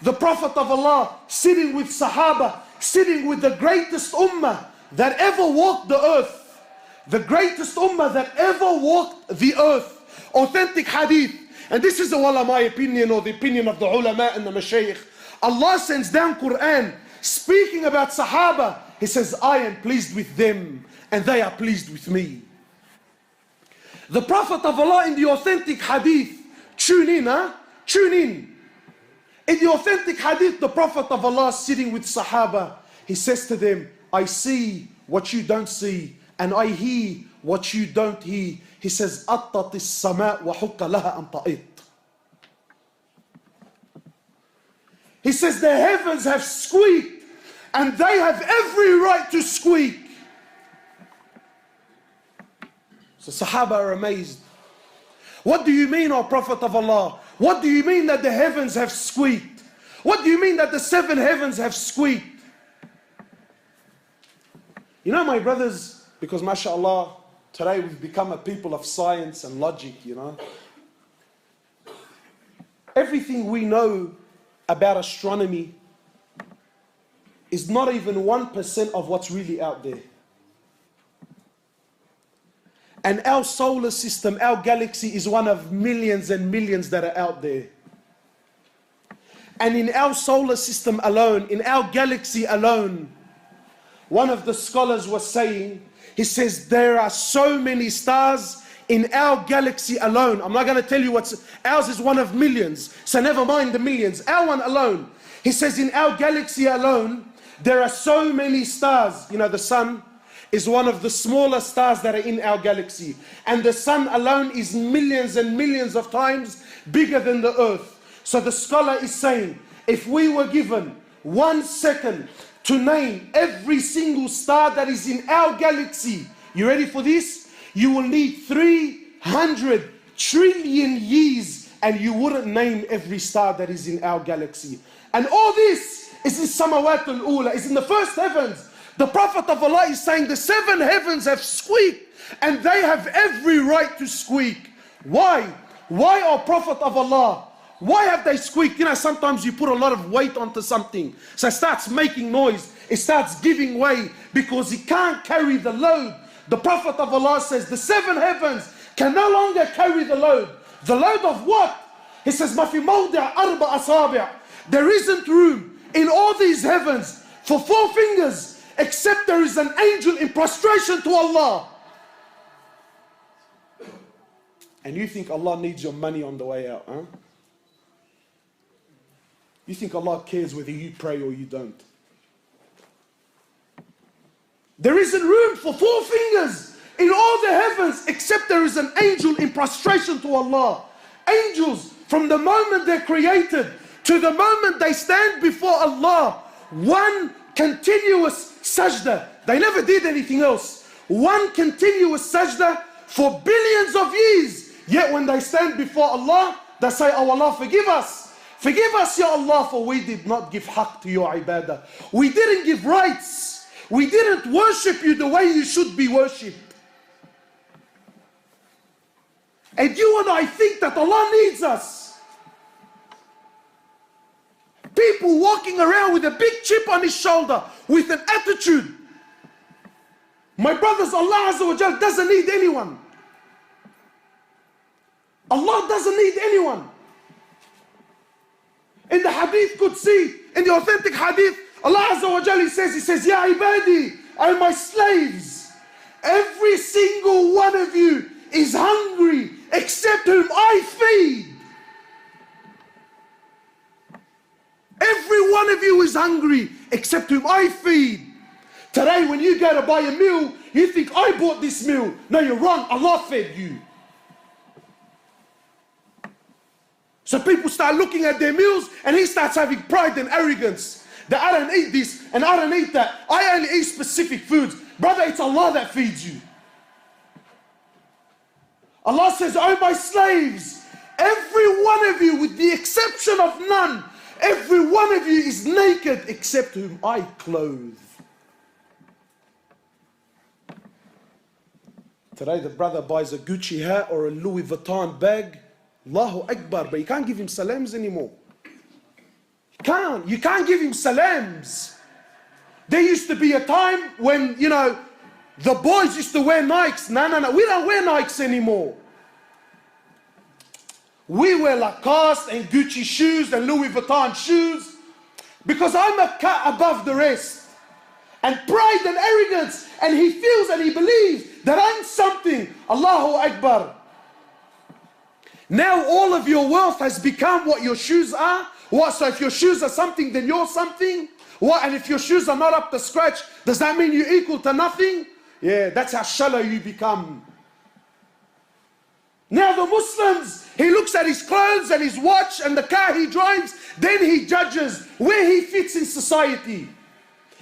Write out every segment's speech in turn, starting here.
The Prophet of Allah sitting with Sahaba, sitting with the greatest ummah that ever walked the earth. The greatest ummah that ever walked the earth. Authentic hadith. And this is my opinion, or the opinion of the ulama and the mashayikh. Allah sends down Quran speaking about Sahaba. He says, I am pleased with them and they are pleased with me. The Prophet of Allah in the authentic hadith, tune in, huh? Tune in. In the authentic hadith, the Prophet of Allah sitting with Sahaba, he says to them, I see what you don't see, and I hear what you don't hear. He says, أَطَّتِ السَّمَاء وَحُقَّ لَهَا أَن تَئِطْ. He says, the heavens have squeaked, and they have every right to squeak. So Sahaba are amazed. What do you mean, O Prophet of Allah? What do you mean that the heavens have squeaked? What do you mean that the 7 heavens have squeaked? You know, my brothers, because mashallah, today we've become a people of science and logic, you know. Everything we know about astronomy is not even 1% of what's really out there. And our solar system, our galaxy, is one of millions and millions that are out there. And in our solar system alone, in our galaxy alone, one of the scholars was saying, he says, there are so many stars in our galaxy alone. I'm not going to tell you what's, ours is one of millions, so never mind the millions, our one alone. He says in our galaxy alone, there are so many stars. You know, the sun is one of the smaller stars that are in our galaxy. And the sun alone is millions and millions of times bigger than the earth. So the scholar is saying, if we were given 1 second to name every single star that is in our galaxy, you ready for this? You will need 300 trillion years and you wouldn't name every star that is in our galaxy. And all this is in Samawat al-Ula, is in the first heavens. The Prophet of Allah is saying the 7 heavens have squeaked and they have every right to squeak. Why? Why, O Prophet of Allah? Why have they squeaked? You know, sometimes you put a lot of weight onto something, so it starts making noise, it starts giving way because it can't carry the load. The Prophet of Allah says the 7 heavens can no longer carry the load. The load of what? He says, مَا فِي مَوْضِعَ أَرْبَ أَصَابِعَ. There isn't room in all these heavens for 4 fingers except there is an angel in prostration to Allah. And you think Allah needs your money on the way out, huh? You think Allah cares whether you pray or you don't. There isn't room for 4 fingers in all the heavens except there is an angel in prostration to Allah. Angels, from the moment they're created to the moment they stand before Allah, one continuous sajda. They never did anything else. One continuous sajda for billions of years. Yet when they stand before Allah, they say, oh Allah, forgive us. Forgive us, Ya Allah, for we did not give haqq to your ibadah. We didn't give rights. We didn't worship you the way you should be worshipped. And you and I think that Allah needs us. People walking around with a big chip on his shoulder, with an attitude. My brothers, Allah Azza wa Jal doesn't need anyone. Allah doesn't need anyone. In the hadith Qudsi, in the authentic hadith, Allah Azza wa Jal, He says, Ya ibadi, are my slaves. Every single one of you is hungry except whom I feed. Every one of you is hungry except whom I feed. Today when you go to buy a meal, you think, I bought this meal. No, you're wrong. Allah fed you. So people start looking at their meals and he starts having pride and arrogance. That I don't eat this and I don't eat that. I only eat specific foods. Brother, it's Allah that feeds you. Allah says, oh my slaves, every one of you, with the exception of none, every one of you is naked except whom I clothe. Today the brother buys a Gucci hat or a Louis Vuitton bag. Allahu Akbar, but you can't give him salams anymore. You You can't give him salams. There used to be a time when, the boys used to wear Nikes. No. We don't wear Nikes anymore. We wear Lacoste and Gucci shoes and Louis Vuitton shoes because I'm a cut above the rest. And pride and arrogance, and he feels and he believes that I'm something. Allahu Akbar. Now all of your wealth has become what your shoes are. What? So if your shoes are something, then you're something? What? And if your shoes are not up to scratch, does that mean you're equal to nothing? Yeah, that's how shallow you become. Now the Muslims, he looks at his clothes and his watch and the car he drives, then he judges where he fits in society.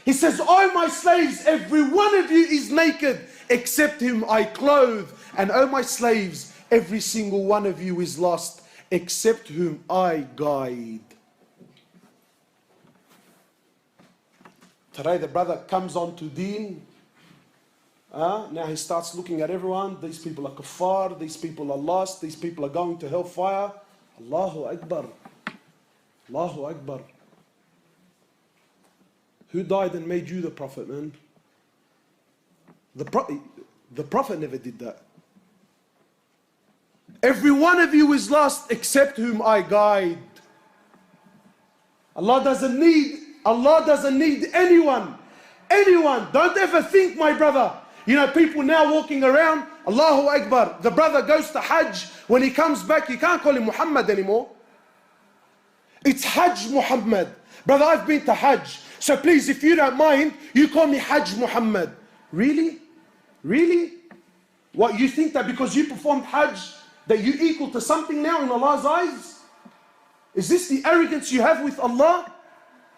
He says, "Oh my slaves, every one of you is naked, except him I clothe. And oh my slaves, every single one of you is lost, except whom I guide." Today the brother comes on to deen. Now he starts looking at everyone. These people are kuffar, these people are lost, these people are going to hellfire. Allahu Akbar. Allahu Akbar. Who died and made you the Prophet, man? The Prophet never did that. Every one of you is lost except whom I guide. Allah doesn't need anyone. Anyone. Don't ever think, my brother. People now walking around, Allahu Akbar. The brother goes to Hajj. When he comes back, you can't call him Muhammad anymore. It's Hajj Muhammad. Brother, I've been to Hajj. So please, if you don't mind, you call me Hajj Muhammad. Really? Really? What, you think that because you performed Hajj, that you're equal to something now in Allah's eyes? Is this the arrogance you have with Allah?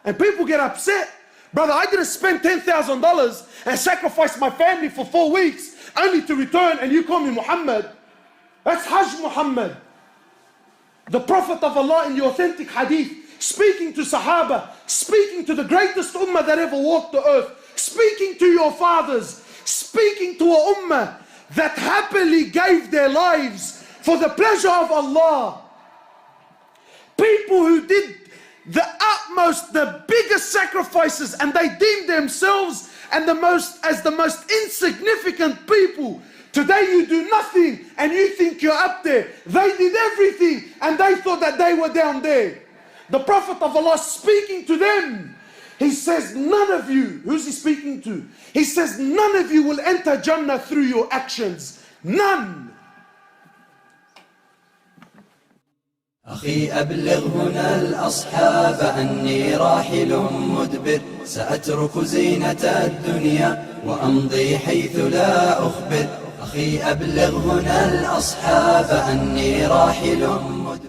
And people get upset. Brother, I didn't spend $10,000 and sacrifice my family for 4 weeks only to return and you call me Muhammad. That's Hajj Muhammad. The Prophet of Allah in the authentic hadith, speaking to Sahaba, speaking to the greatest ummah that ever walked the earth, speaking to your fathers, speaking to a ummah that happily gave their lives for the pleasure of Allah. People who did the utmost, the biggest sacrifices, and they deemed themselves as the most insignificant people. Today you do nothing and you think you're up there. They did everything and they thought that they were down there. The Prophet of Allah speaking to them, he says, none of you, who's he speaking to? He says, none of you will enter Jannah through your actions. None. أخي أبلغ هنا الأصحاب أني راحل مدبر سأترك زينة الدنيا وأمضي حيث لا أخبر أخي أبلغ هنا الأصحاب أني راحل مدبر